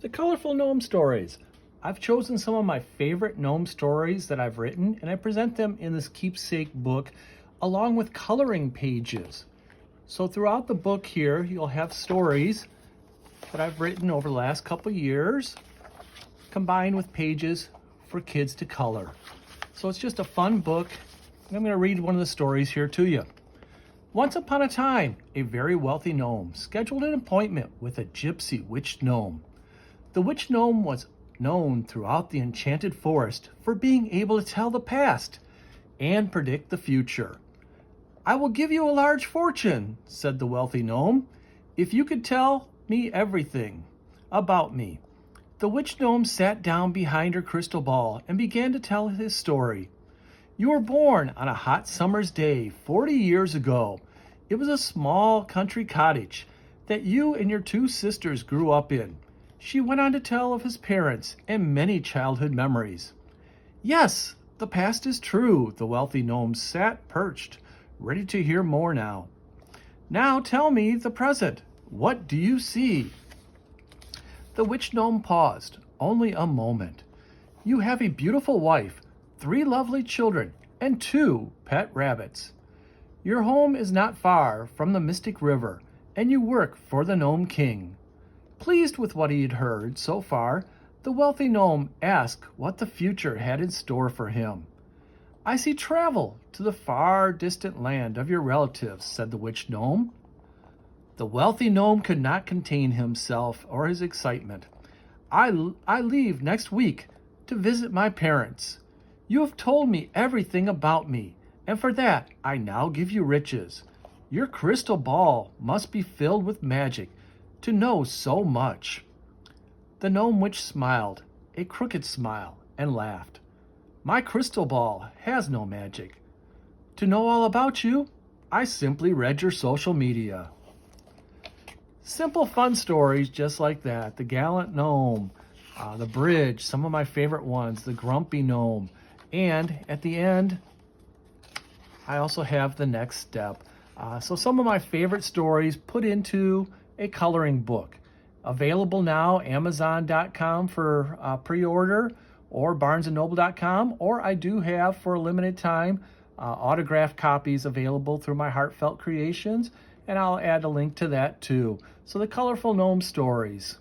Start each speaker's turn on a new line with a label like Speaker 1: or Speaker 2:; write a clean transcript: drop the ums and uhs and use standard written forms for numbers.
Speaker 1: The Colorful Gnome Stories. I've chosen some of my favorite gnome stories that I've written, and I present them in this keepsake book along with coloring pages. So throughout the book here, you'll have stories that I've written over the last couple years, combined with pages for kids to color. So it's just a fun book. I'm going to read one of the stories here to you. Once upon a time, a very wealthy gnome scheduled an appointment with a gypsy witch gnome. The witch gnome was known throughout the enchanted forest for being able to tell the past and predict the future. "I will give you a large fortune," said the wealthy gnome, "if you could tell me everything about me." The witch gnome sat down behind her crystal ball and began to tell his story. "You were born on a hot summer's day 40 years ago. It was a small country cottage that you and your two sisters grew up in." She went on to tell of his parents and many childhood memories. "Yes, the past is true." The wealthy gnome sat perched, ready to hear more now. "Now tell me the present. What do you see?" The witch gnome paused, only a moment. "You have a beautiful wife, 3 lovely children, and 2 pet rabbits. Your home is not far from the Mystic River, and you work for the Gnome King." Pleased with what he had heard so far, the wealthy gnome asked what the future had in store for him. "I see travel to the far distant land of your relatives," said the witch gnome. The wealthy gnome could not contain himself or his excitement. I leave next week to visit my parents. You have told me everything about me, and for that I now give you riches. Your crystal ball must be filled with magic to know so much." The gnome witch smiled, a crooked smile, and laughed. "My crystal ball has no magic. To know all about you, I simply read your social media." Simple, fun stories just like that. The gallant gnome, the bridge, some of my favorite ones, the grumpy gnome, and at the end, I also have the next step. So some of my favorite stories put into a coloring book. Available now, Amazon.com for pre-order, or BarnesandNoble.com, or I do have, for a limited time, autographed copies available through my Heartfelt Creations, and I'll add a link to that too. So the Colorful Gnome Stories.